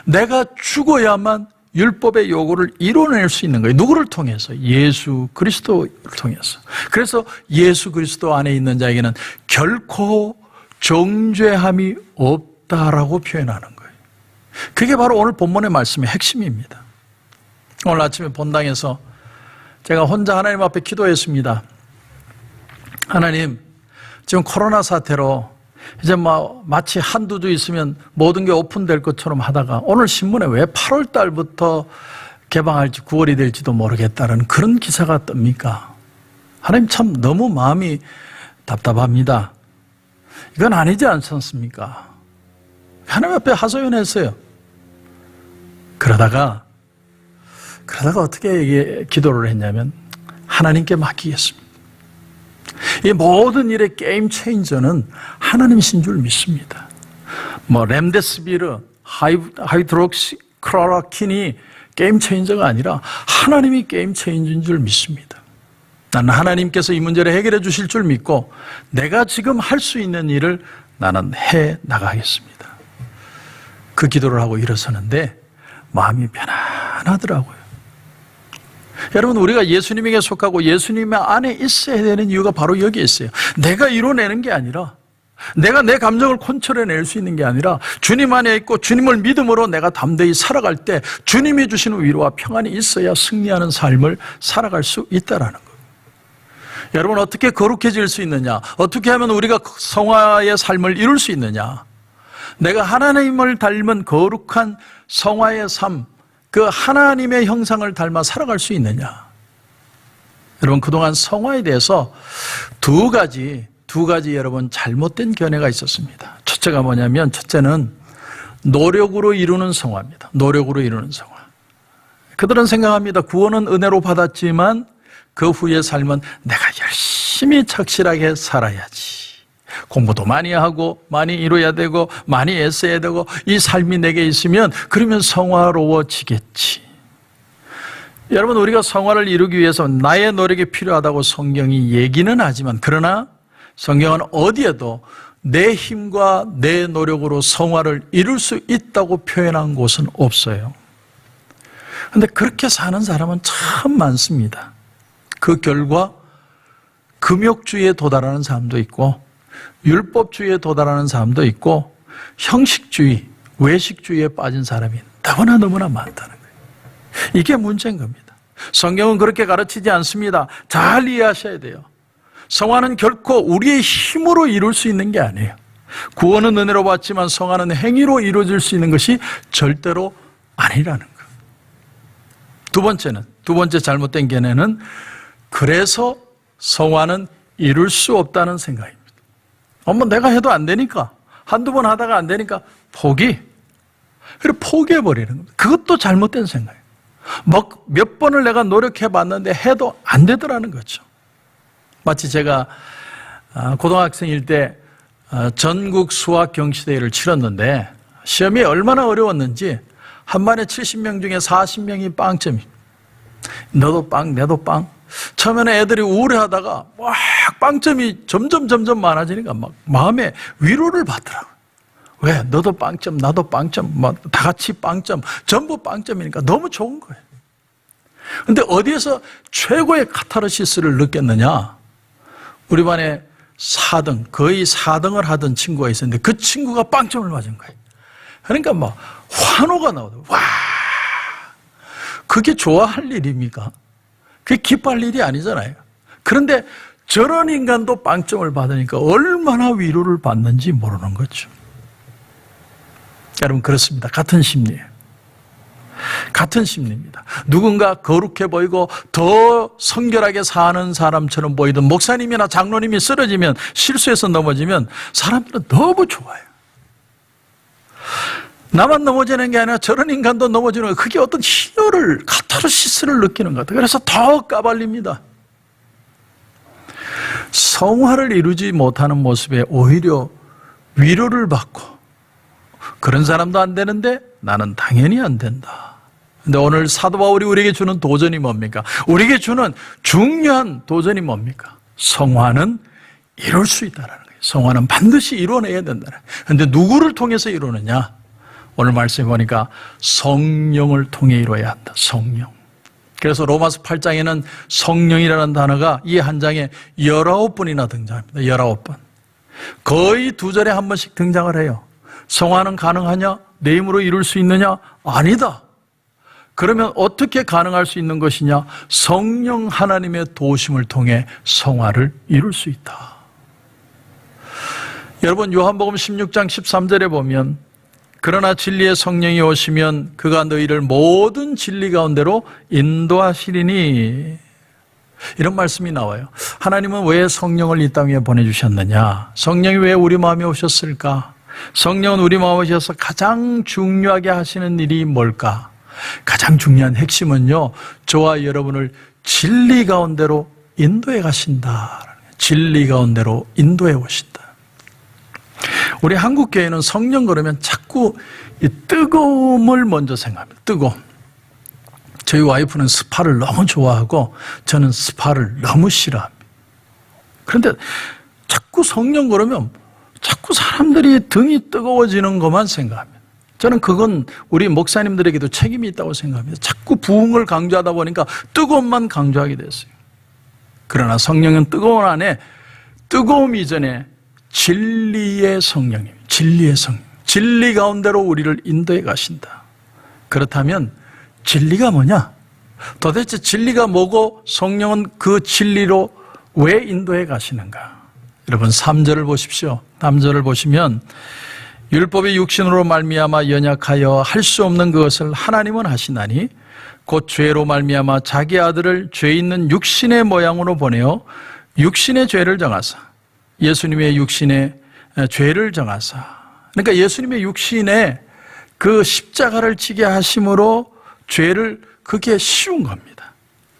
내가 죽어야만 율법의 요구를 이뤄낼 수 있는 거예요. 누구를 통해서? 예수 그리스도를 통해서. 그래서 예수 그리스도 안에 있는 자에게는 결코 정죄함이 없다라고 표현하는 거예요. 그게 바로 오늘 본문의 말씀의 핵심입니다. 오늘 아침에 본당에서 제가 혼자 하나님 앞에 기도했습니다. 하나님, 지금 코로나 사태로 이제 마치 한두 주 있으면 모든 게 오픈될 것처럼 하다가 오늘 신문에 왜 8월 달부터 개방할지 9월이 될지도 모르겠다는 그런 기사가 뜹니까? 하나님, 참 너무 마음이 답답합니다. 이건 아니지 않습니까? 하나님 앞에 하소연했어요. 그러다가 어떻게 기도를 했냐면 하나님께 맡기겠습니다. 이 모든 일의 게임 체인저는 하나님이신 줄 믿습니다. 렘데스비르, 하이드록시클로로킨이 게임 체인저가 아니라 하나님이 게임 체인저인 줄 믿습니다. 나는 하나님께서 이 문제를 해결해 주실 줄 믿고 내가 지금 할 수 있는 일을 나는 해 나가겠습니다. 그 기도를 하고 일어서는데 마음이 편안하더라고요. 여러분, 우리가 예수님에게 속하고 예수님 안에 있어야 되는 이유가 바로 여기에 있어요. 내가 이뤄내는 게 아니라, 내가 내 감정을 컨트롤해낼 수 있는 게 아니라 주님 안에 있고 주님을 믿음으로 내가 담대히 살아갈 때 주님이 주시는 위로와 평안이 있어야 승리하는 삶을 살아갈 수 있다라는 거예요. 여러분, 어떻게 거룩해질 수 있느냐? 어떻게 하면 우리가 성화의 삶을 이룰 수 있느냐? 내가 하나님을 닮은 거룩한 성화의 삶, 그 하나님의 형상을 닮아 살아갈 수 있느냐? 여러분, 그동안 성화에 대해서 두 가지 여러분 잘못된 견해가 있었습니다. 첫째가 뭐냐면, 첫째는 노력으로 이루는 성화입니다. 노력으로 이루는 성화. 그들은 생각합니다. 구원은 은혜로 받았지만 그 후의 삶은 내가 열심히 착실하게 살아야지. 공부도 많이 하고 많이 이뤄야 되고 많이 애써야 되고 이 삶이 내게 있으면 그러면 성화로워지겠지. 여러분, 우리가 성화를 이루기 위해서 나의 노력이 필요하다고 성경이 얘기는 하지만, 그러나 성경은 어디에도 내 힘과 내 노력으로 성화를 이룰 수 있다고 표현한 곳은 없어요. 그런데 그렇게 사는 사람은 참 많습니다. 그 결과 금욕주의에 도달하는 사람도 있고 율법주의에 도달하는 사람도 있고 형식주의, 외식주의에 빠진 사람이 너무나 많다는 거예요. 이게 문제인 겁니다. 성경은 그렇게 가르치지 않습니다. 잘 이해하셔야 돼요. 성화는 결코 우리의 힘으로 이룰 수 있는 게 아니에요. 구원은 은혜로 받지만 성화는 행위로 이루어질 수 있는 것이 절대로 아니라는 거예요. 두 번째 잘못된 견해는 그래서 성화는 이룰 수 없다는 생각입니다. 내가 해도 안 되니까, 한두 번 하다가 안 되니까 그래 포기해버리는 겁니다. 그것도 잘못된 생각이에요. 몇 번을 내가 노력해 봤는데 해도 안 되더라는 거죠. 마치 제가 고등학생일 때 전국 수학 경시대회를 치렀는데 시험이 얼마나 어려웠는지 한 반에 70명 중에 40명이 빵점이. 너도 빵, 내도 빵. 처음에는 애들이 우울해하다가 막 빵점이 점점 많아지니까 막 마음에 위로를 받더라고요. 왜? 너도 빵점, 나도 빵점, 다 같이 빵점, 전부 빵점이니까 너무 좋은 거예요. 그런데 어디에서 최고의 카타르시스를 느꼈느냐? 우리 반에 4등, 거의 4등을 하던 친구가 있었는데 그 친구가 빵점을 맞은 거예요. 그러니까 막 환호가 나오더라고요. 와, 그게 좋아할 일입니까? 그게 기뻐할 일이 아니잖아요. 그런데 저런 인간도 빵점을 받으니까 얼마나 위로를 받는지 모르는 거죠. 여러분, 그렇습니다. 같은 심리예요. 같은 심리입니다. 누군가 거룩해 보이고 더 성결하게 사는 사람처럼 보이던 목사님이나 장로님이 쓰러지면, 실수해서 넘어지면 사람들은 너무 좋아요. 나만 넘어지는 게 아니라 저런 인간도 넘어지는 거예요. 그게 어떤 희열을, 카타르시스를 느끼는 것 같아요. 그래서 더 까발립니다. 성화를 이루지 못하는 모습에 오히려 위로를 받고, 그런 사람도 안 되는데 나는 당연히 안 된다. 근데 오늘 사도 바울이 우리에게 주는 도전이 뭡니까? 우리에게 주는 중요한 도전이 뭡니까? 성화는 이룰 수 있다는 거예요. 성화는 반드시 이뤄내야 된다는 거예요. 근데 누구를 통해서 이루느냐? 오늘 말씀해 보니까 성령을 통해 이뤄야 한다. 성령. 그래서 로마서 8장에는 성령이라는 단어가 이 한 장에 19번이나 등장합니다. 19번. 거의 2절에 한 번씩 등장을 해요. 성화는 가능하냐? 내 힘으로 이룰 수 있느냐? 아니다. 그러면 어떻게 가능할 수 있는 것이냐? 성령 하나님의 도우심을 통해 성화를 이룰 수 있다. 여러분, 요한복음 16장 13절에 보면, 그러나 진리의 성령이 오시면 그가 너희를 모든 진리 가운데로 인도하시리니, 이런 말씀이 나와요. 하나님은 왜 성령을 이 땅에 보내주셨느냐? 성령이 왜 우리 마음에 오셨을까? 성령은 우리 마음에 오셔서 가장 중요하게 하시는 일이 뭘까? 가장 중요한 핵심은요, 저와 여러분을 진리 가운데로 인도해 가신다. 진리 가운데로 인도해 오신다. 우리 한국교회는 성령 그러면 자꾸 이 뜨거움을 먼저 생각합니다. 뜨거움. 저희 와이프는 스파를 너무 좋아하고 저는 스파를 너무 싫어합니다. 그런데 자꾸 성령 그러면 자꾸 사람들이 등이 뜨거워지는 것만 생각합니다. 저는 그건 우리 목사님들에게도 책임이 있다고 생각합니다. 자꾸 부흥을 강조하다 보니까 뜨거움만 강조하게 됐어요. 그러나 성령은 뜨거움 안에, 뜨거움 이전에 진리의 성령입니다. 진리의 성령. 진리 가운데로 우리를 인도해 가신다. 그렇다면 진리가 뭐냐? 도대체 진리가 뭐고 성령은 그 진리로 왜 인도해 가시는가? 여러분 3절을 보십시오. 3절을 보시면 율법의 육신으로 말미암아 연약하여 할 수 없는 그것을 하나님은 하시나니 곧 죄로 말미암아 자기 아들을 죄 있는 육신의 모양으로 보내어 육신의 죄를 정하사, 예수님의 육신의 죄를 정하사, 그러니까 예수님의 육신에 그 십자가를 지게 하심으로 죄를 그게 쉬운 겁니다.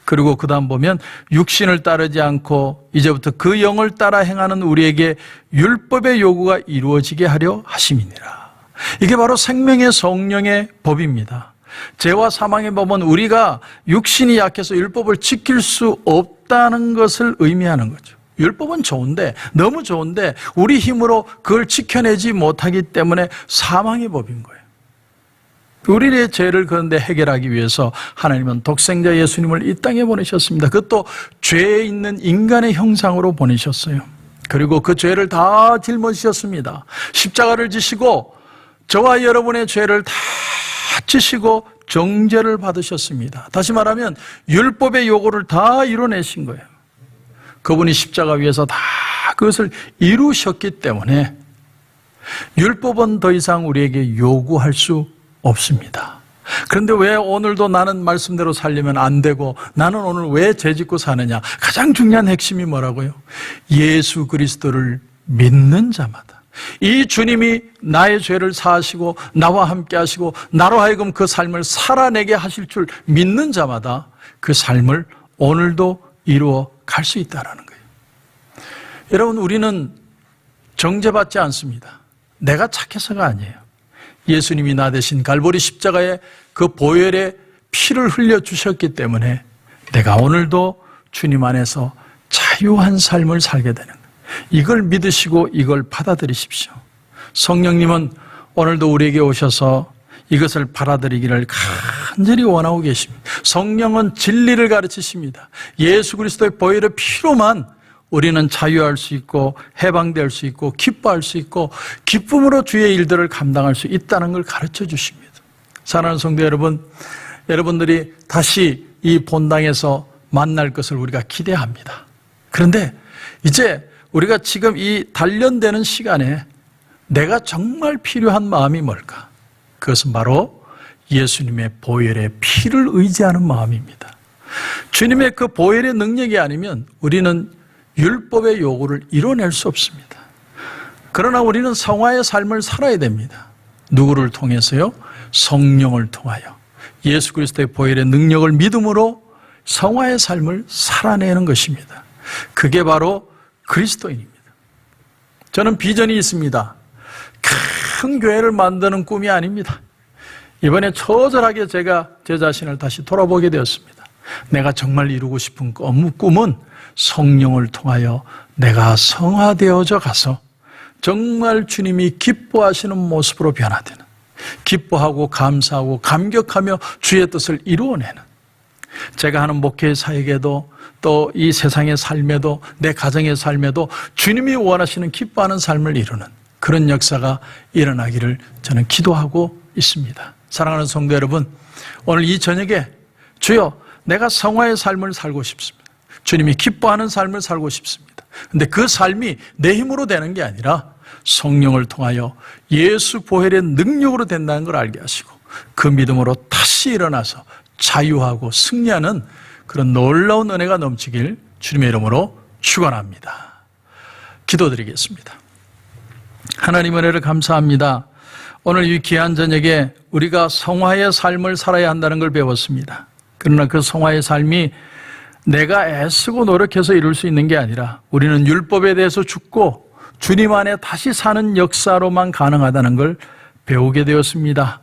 그리고 그 다음 보면 육신을 따르지 않고 이제부터 그 영을 따라 행하는 우리에게 율법의 요구가 이루어지게 하려 하심이니라. 이게 바로 생명의 성령의 법입니다. 죄와 사망의 법은 우리가 육신이 약해서 율법을 지킬 수 없다는 것을 의미하는 거죠. 율법은 좋은데, 너무 좋은데 우리 힘으로 그걸 지켜내지 못하기 때문에 사망의 법인 거예요. 우리의 죄를 그런데 해결하기 위해서 하나님은 독생자 예수님을 이 땅에 보내셨습니다. 그것도 죄에 있는 인간의 형상으로 보내셨어요. 그리고 그 죄를 다 짊어지셨습니다. 십자가를 지시고 저와 여러분의 죄를 다 지시고 정죄를 받으셨습니다. 다시 말하면 율법의 요구를 다 이뤄내신 거예요. 그분이 십자가 위에서 다 그것을 이루셨기 때문에 율법은 더 이상 우리에게 요구할 수 없습니다. 그런데 왜 오늘도 나는 말씀대로 살려면 안 되고 나는 오늘 왜 죄짓고 사느냐? 가장 중요한 핵심이 뭐라고요? 예수 그리스도를 믿는 자마다, 이 주님이 나의 죄를 사하시고 나와 함께 하시고 나로 하여금 그 삶을 살아내게 하실 줄 믿는 자마다 그 삶을 오늘도 이루어 갈 수 있다는 거예요. 여러분, 우리는 정죄받지 않습니다. 내가 착해서가 아니에요. 예수님이 나 대신 갈보리 십자가에 그 보혈의 피를 흘려주셨기 때문에 내가 오늘도 주님 안에서 자유한 삶을 살게 되는 거예요. 이걸 믿으시고 이걸 받아들이십시오. 성령님은 오늘도 우리에게 오셔서 이것을 받아들이기를 간절히 원하고 계십니다. 성령은 진리를 가르치십니다. 예수 그리스도의 보혈의 피로만 우리는 자유할 수 있고 해방될 수 있고 기뻐할 수 있고 기쁨으로 주의 일들을 감당할 수 있다는 걸 가르쳐 주십니다. 사랑하는 성도 여러분, 여러분들이 다시 이 본당에서 만날 것을 우리가 기대합니다. 그런데 이제 우리가 지금 이 단련되는 시간에 내가 정말 필요한 마음이 뭘까? 그것은 바로 예수님의 보혈의 피를 의지하는 마음입니다. 주님의 그 보혈의 능력이 아니면 우리는 율법의 요구를 이뤄낼 수 없습니다. 그러나 우리는 성화의 삶을 살아야 됩니다. 누구를 통해서요? 성령을 통하여 예수 그리스도의 보혈의 능력을 믿음으로 성화의 삶을 살아내는 것입니다. 그게 바로 그리스도인입니다. 저는 비전이 있습니다. 큰 교회를 만드는 꿈이 아닙니다. 이번에 처절하게 제가 제 자신을 다시 돌아보게 되었습니다. 내가 정말 이루고 싶은 꿈은 성령을 통하여 내가 성화되어져 가서 정말 주님이 기뻐하시는 모습으로 변화되는, 기뻐하고 감사하고 감격하며 주의 뜻을 이루어내는, 제가 하는 목회 사역에도 또 이 세상의 삶에도 내 가정의 삶에도 주님이 원하시는 기뻐하는 삶을 이루는 그런 역사가 일어나기를 저는 기도하고 있습니다. 사랑하는 성도 여러분, 오늘 이 저녁에 주여 내가 성화의 삶을 살고 싶습니다. 주님이 기뻐하는 삶을 살고 싶습니다. 그런데 그 삶이 내 힘으로 되는 게 아니라 성령을 통하여 예수 보혈의 능력으로 된다는 걸 알게 하시고 그 믿음으로 다시 일어나서 자유하고 승리하는 그런 놀라운 은혜가 넘치길 주님의 이름으로 축원합니다. 기도드리겠습니다. 하나님 은혜를 감사합니다. 오늘 이 귀한 저녁에 우리가 성화의 삶을 살아야 한다는 걸 배웠습니다. 그러나 그 성화의 삶이 내가 애쓰고 노력해서 이룰 수 있는 게 아니라 우리는 율법에 대해서 죽고 주님 안에 다시 사는 역사로만 가능하다는 걸 배우게 되었습니다.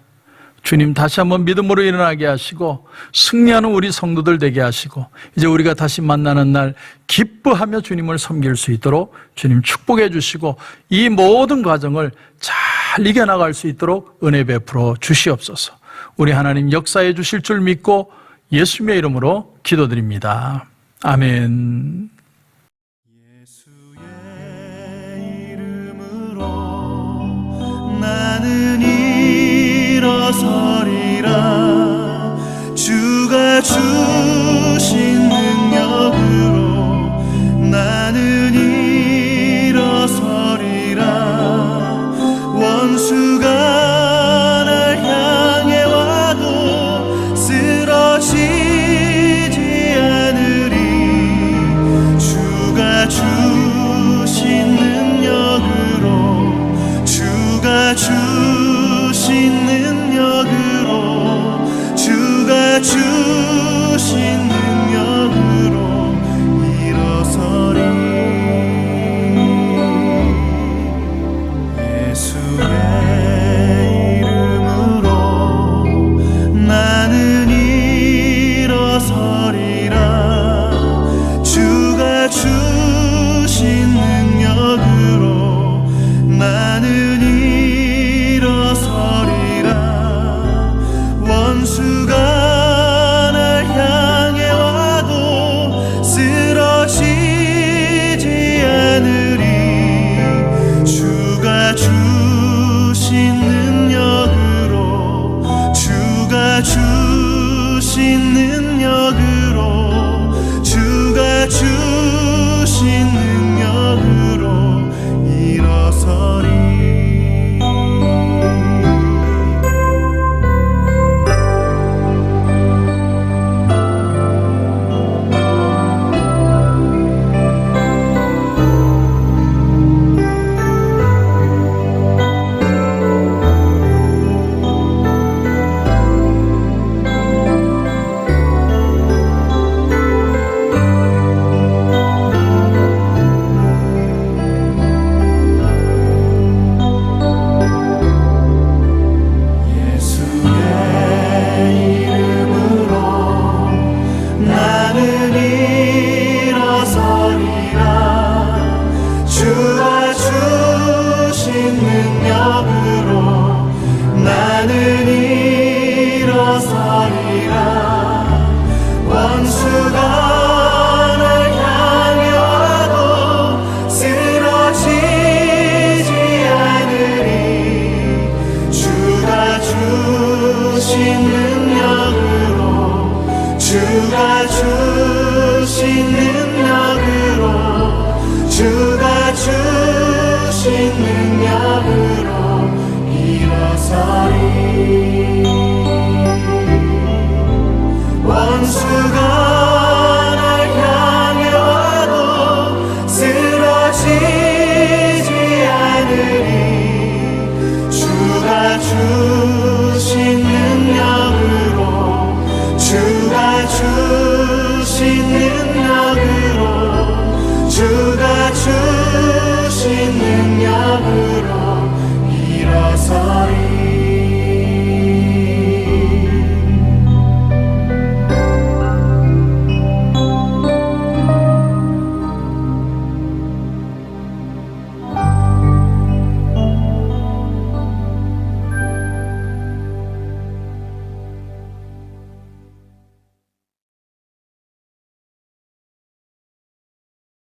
주님 다시 한번 믿음으로 일어나게 하시고 승리하는 우리 성도들 되게 하시고 이제 우리가 다시 만나는 날 기뻐하며 주님을 섬길 수 있도록 주님 축복해 주시고 이 모든 과정을 잘 이겨나갈 수 있도록 은혜 베풀어 주시옵소서. 우리 하나님 역사해 주실 줄 믿고 예수님의 이름으로 기도드립니다. 아멘. 예수의 이름으로 나는 일어서리라. 주가 주신 능력으로 나는 일어서리라. 원수가 날 향해 와도 쓰러지지 않으리. 주가 주신 능력으로 주가 주신 능력으로 주가 주신 능력으로 일어서리. 예수의 이름으로 나는 일어서리라. 주가 주신 능력으로 나는 일어서리라. 원수가 날 향해 와도 쓰러지지 않으리. 주가 주신 능력으로 주가 주신 능력으로 주가 주신 능력으로 일어서리. 주신 능력으로 주가 주